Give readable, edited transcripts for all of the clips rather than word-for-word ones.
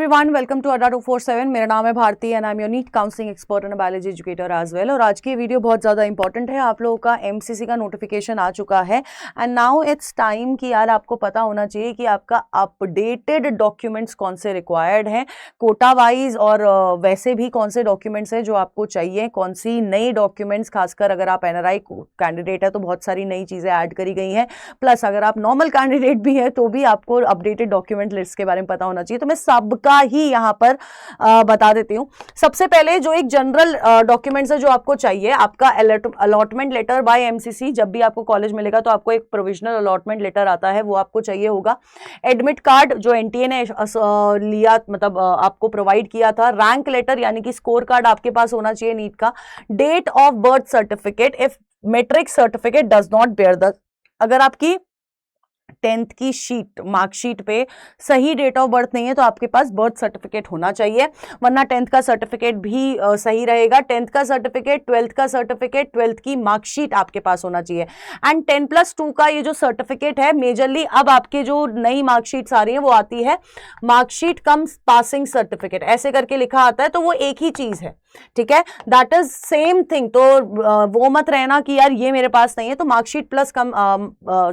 Everyone, welcome to अड्डा 247। मेरा नाम है Bharti and I am your NEET counselling expert and biology educator as well. और आज की वीडियो बहुत ज़्यादा इंपॉर्टेंट है। आप लोगों का एमसीसी का नोटिफिकेशन आ चुका है एंड नाउ इट्स टाइम कि यार आपको पता होना चाहिए कि आपका अपडेटेड डॉक्यूमेंट्स कौन से रिक्वायर्ड हैं कोटा वाइज, और वैसे भी कौन से डॉक्यूमेंट्स हैं जो आपको चाहिए, कौन सी नई डॉक्यूमेंट्स, खासकर अगर आप एनआरआई कैंडिडेट है तो बहुत सारी नई चीज़ें ऐड करी गई हैं। प्लस अगर आप नॉर्मल कैंडिडेट भी है तो भी आपको अपडेटेड डॉक्यूमेंट लिस्ट के बारे में पता होना चाहिए। तो मैं सबका ही यहाँ पर बता देती हूँ। सबसे पहले जो एक जनरल डॉक्यूमेंट्स है जो आपको चाहिए, आपका अलॉटमेंट लेटर बाय एमसीसी। जब भी आपको कॉलेज मिलेगा तो आपको एक प्रोविजनल अलॉटमेंट लेटर आता है, वो आपको चाहिए होगा। एडमिट कार्ड जो एनटीए ने लिया, मतलब आपको प्रोवाइड किया था। रैंक लेटर यानी कि स्कोर कार्ड आपके पास होना चाहिए नीट का। Date of birth certificate if matric certificate does not bear the, अगर आपकी 10th की शीट मार्कशीट पे सही डेट ऑफ बर्थ नहीं है तो आपके पास बर्थ सर्टिफिकेट होना चाहिए, वरना 10th का सर्टिफिकेट भी सही रहेगा। 10th का सर्टिफिकेट, 12th का सर्टिफिकेट, 12th की मार्कशीट आपके पास होना चाहिए। एंड 10+2 का ये जो सर्टिफिकेट है, मेजरली अब आपके जो नई मार्कशीट्स आ रही है वो आती है मार्कशीट कम्स पासिंग सर्टिफिकेट, ऐसे करके लिखा आता है, तो वो एक ही चीज है, ठीक है, दैट इज सेम थिंग। तो वो मत रहना कि यार ये मेरे पास नहीं है, तो मार्कशीट प्लस कम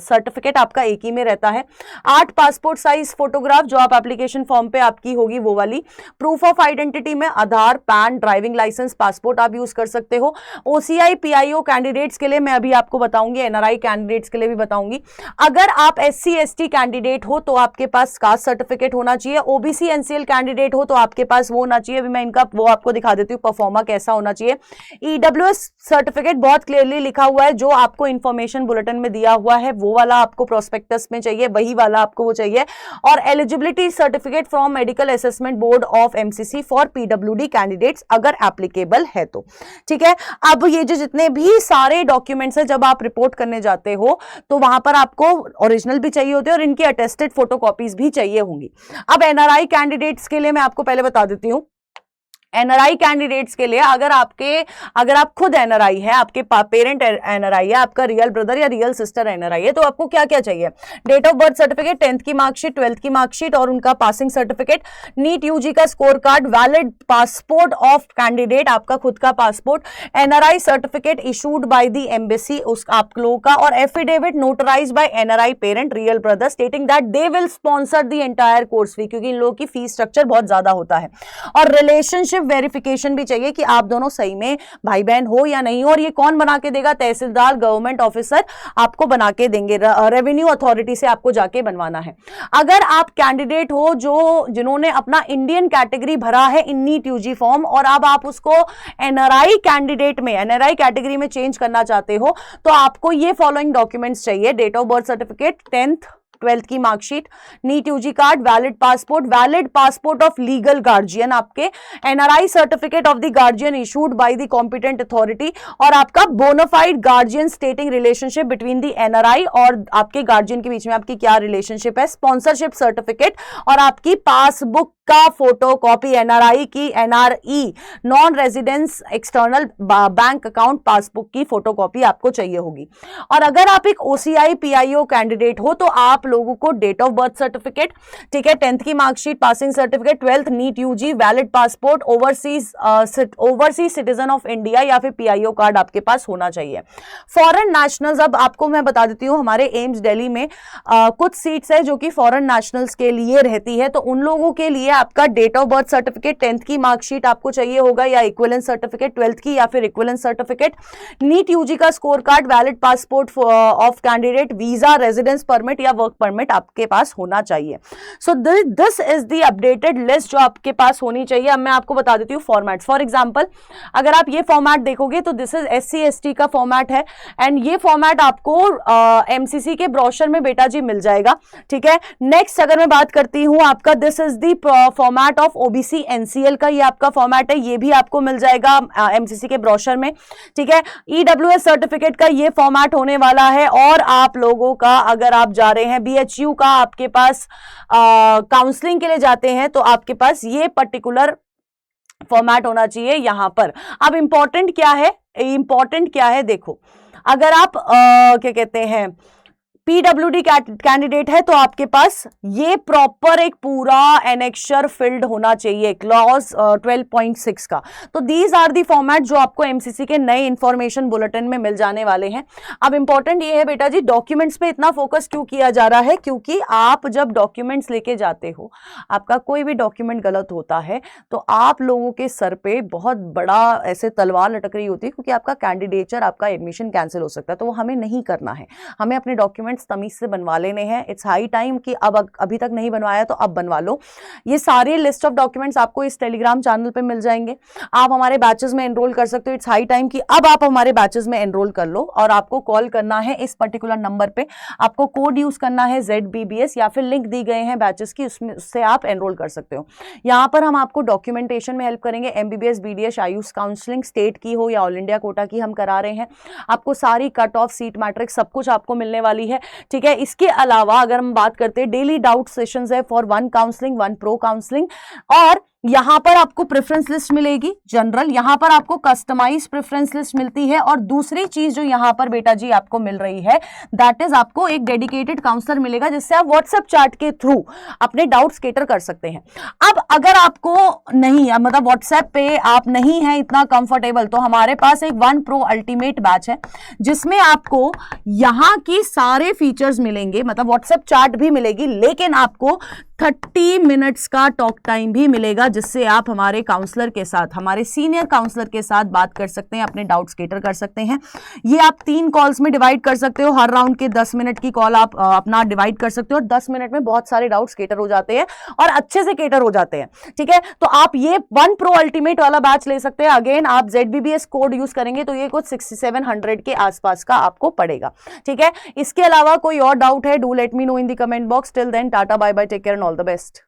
सर्टिफिकेट आपका एक ही में रहता है। 8 पासपोर्ट साइज फोटोग्राफ जो आप एप्लीकेशन फॉर्म पे आपकी होगी वो वाली। प्रूफ ऑफ आइडेंटिटी में आधार, पैन, ड्राइविंग लाइसेंस, पासपोर्ट आप यूज कर सकते हो। ओसीआई पीआईओ कैंडिडेट्स के लिए मैं अभी आपको बताऊंगी, एनआरआई कैंडिडेट्स के लिए भी बताऊंगी। अगर आप एससी एसटी कैंडिडेट हो तो आपके पास कास्ट सर्टिफिकेट होना चाहिए। ओबीसी एनसीएल कैंडिडेट हो तो आपके पास वो होना चाहिए। अभी मैं इनका वो आपको दिखा देती हूँ, परफॉर्मा कैसा होना चाहिए। ईडब्ल्यूएस सर्टिफिकेट बहुत क्लियरली लिखा हुआ है, जो आपको इंफॉर्मेशन बुलेटिन में दिया हुआ है वो वाला आपको प्रोस्पेक्टस में चाहिए, वही वाला आपको वो चाहिए। और eligibility certificate from medical assessment board of MCC for PWD candidates अगर एप्लीकेबल है तो, ठीक है। अब ये जो जितने भी सारे डॉक्यूमेंट्स है, जब आप रिपोर्ट करने जाते हो तो वहां पर आपको ओरिजिनल भी चाहिए होते हैं और इनकी अटेस्टेड फोटोकॉपीज भी चाहिए होंगी। अब एनआरआई कैंडिडेट्स के लिए मैं आपको पहले बता देती हूं। एनआरआई कैंडिडेट्स के लिए अगर आप खुद एनआरआई है, आपके पेरेंट एनआरआई है, आपका रियल ब्रदर या रियल सिस्टर एनआरआई है, तो आपको क्या क्या चाहिए? Date of birth certificate, 10th की मार्कशीट, 12th की मार्कशीट और उनका पासिंग सर्टिफिकेट, नीट यूजी का score card, valid passport of candidate, आपका खुद का passport, NRI certificate issued by the embassy उस आप लोगों का, और affidavit notarised by NRI parent real brother stating that they will sponsor the entire course fee, क्योंकि इन लोगों की फीस स्ट्रक्चर बहुत ज्यादा होता है। और रिलेशनशिप वेरिफिकेशन भी चाहिए कि आप दोनों सही में भाई बहन हो या नहीं हो। और ये कौन बना के देगा? तहसीलदार, गवर्नमेंट ऑफिसर आपको बना के देंगे, रेवेन्यू अथॉरिटी से आपको जाके बनवाना है। अगर आप कैंडिडेट हो जिन्होंने अपना इंडियन कैटेगरी भरा है इन नीट यूजी फॉर्म और अब आप उसको एनआरआई कैंडिडेट में, एनआरआई कैटेगरी में चेंज करना चाहते हो, तो आपको ये फॉलोइंग डॉक्यूमेंट्स चाहिए। Date of birth certificate, 10th 12th की marksheet, NEET UG card, valid passport of legal guardian, आपके NRI certificate of the guardian issued by the competent authority, और आपका bonafide guardian stating relationship between the NRI और आपके guardian के बीच में आपकी क्या रिलेशनशिप है, स्पॉन्सरशिप सर्टिफिकेट, और आपकी पासबुक का फोटो कॉपी, एनआरआई की NRE non residence external bank account passbook की फोटोकॉपी आपको चाहिए होगी। और अगर आप एक ओसीआई पीआईओ कैंडिडेट हो तो आप लोगों को डेट ऑफ बर्थ सर्टिफिकेट, ठीक है, 10th की marksheet, passing certificate, 12th NEET UG, valid passport, overseas citizen of India या फिर पीआईओ कार्ड आपके पास होना चाहिए। फॉरेन नेशनल्स, अब आपको मैं बता देती हूँ, हमारे एम्स दिल्ली में कुछ सीट्स है जो कि फॉरेन नेशनल्स के लिए रहती है, तो उन लोगों के लिए आपका date of birth certificate, 10th की मार्कशीट आपको चाहिए होगा या इक्विवेलेंस सर्टिफिकेट 12th की या फिर इक्विवेलेंस सर्टिफिकेट, नीट यूजी का score card, valid passport of candidate, visa, residence permit या वर्क परमिट आपके पास होना चाहिए। So this is the updated list जो आपके पास होनी चाहिए। अब मैं आपको बता देती हूँ फॉर्मेट। फॉर एग्जांपल, अगर आप ये फॉर्मेट देखोगे तो दिस इज एससी एसटी का फॉर्मेट है एंड ये फॉर्मेट आपको एमसीसी के ब्रोशर में बेटा जी मिल जाएगा, ठीक है। नेक्स्ट अगर मैं बात करती हूँ आपका, this is the format of OBC NCL का, ये आपका फॉर्मेट है, ये भी आपको मिल जाएगा एमसीसी के ब्रोशर में, ठीक है। ईडब्ल्यूएस सर्टिफिकेट का ये फॉर्मेट होने वाला है। और आप लोगों का, अगर आप जा रहे हैं बीएचयू का, आपके पास काउंसलिंग के लिए जाते हैं तो आपके पास ये पर्टिकुलर फॉर्मेट होना चाहिए यहां पर। अब इंपॉर्टेंट क्या है, देखो, अगर आप क्या कहते हैं पीडब्ल्यूडी कैंडिडेट है तो आपके पास ये प्रॉपर एक पूरा एनेक्शर फिल्ड होना चाहिए क्लॉज 12.6 का। तो दीज आर दी फॉर्मेट जो आपको एमसीसी के नए इंफॉर्मेशन बुलेटिन में मिल जाने वाले हैं। अब इंपॉर्टेंट ये है बेटा जी, डॉक्यूमेंट्स पे इतना फोकस क्यों किया जा रहा है, क्योंकि आप जब डॉक्यूमेंट्स लेके जाते हो, आपका कोई भी डॉक्यूमेंट गलत होता है तो आप लोगों के सर पे बहुत बड़ा ऐसे तलवार लटक रही होती है, क्योंकि आपका कैंडिडेचर, आपका एडमिशन कैंसिल हो सकता है। तो वो हमें नहीं करना है, हमें अपने डॉक्यूमेंट्स तमीज से बनवा लेने हैं। इट्स हाई टाइम कि अब अभी तक नहीं बनवाया तो अब बनवा लो। ये सारे लिस्ट ऑफ डॉक्यूमेंट्स आपको इस टेलीग्राम चैनल पे मिल जाएंगे। आप हमारे बैचेस में एनरोल कर सकते हो। इट्स हाई टाइम कि अब आप हमारे बैचेस में एनरोल कर लो, और आपको कॉल करना है इस पर्टिकुलर नंबर पे। आपको कोड यूज करना है ZBBS, या फिर लिंक दी गए हैं बैचेस की, उससे आप एनरोल कर सकते हो। यहाँ पर हम आपको डॉक्यूमेंटेशन में हेल्प करेंगे। MBBS, BDS, Ayush counselling state की हो या ऑल इंडिया कोटा की हम करा रहे हैं। आपको सारी कट ऑफ, सीट मैट्रिक्स सब कुछ आपको मिलने वाली है, ठीक है। इसके अलावा अगर हम बात करते हैं, डेली डाउट सेशंस है फॉर 1 काउंसलिंग, 1 प्रो काउंसलिंग, और यहां पर आपको प्रेफरेंस लिस्ट मिलेगी जनरल, यहां पर आपको कस्टमाइज प्रेफरेंस लिस्ट मिलती है, और दूसरी चीज जो यहां पर बेटा जी आपको मिल रही है, दैट इज आपको एक डेडिकेटेड काउंसलर मिलेगा, जिससे आप व्हाट्सएप चैट के थ्रू अपने डाउट्स कैटर कर सकते हैं। अब अगर आपको नहीं, मतलब व्हाट्सएप पे आप नहीं है इतना कंफर्टेबल, तो हमारे पास एक 1 प्रो अल्टीमेट बैच है, जिसमें आपको यहां की सारे फीचर्स मिलेंगे, मतलब व्हाट्सएप चैट भी मिलेगी, लेकिन आपको 30 मिनट्स का टॉक टाइम भी मिलेगा, जिससे आप हमारे काउंसलर के साथ, हमारे सीनियर काउंसलर के साथ बात कर सकते हैं, अपने डाउट्स कैटर कर सकते हैं। ये आप 3 कॉल्स में डिवाइड कर सकते हो, हर राउंड के 10 मिनट की कॉल आप अपना डिवाइड कर सकते हो, और 10 मिनट में बहुत सारे डाउट्स कैटर हो जाते हैं और अच्छे से कैटर हो जाते हैं, ठीक है। तो आप ये 1 प्रो अल्टीमेट वाला बैच ले सकते हैं। अगेन आप ZBBS कोड यूज करेंगे तो ये कुछ 6700 के आसपास का आपको पड़ेगा, ठीक है। इसके अलावा कोई और डाउट है, do let me know in the comment box. Till then, tata, bye bye, take care and all the best.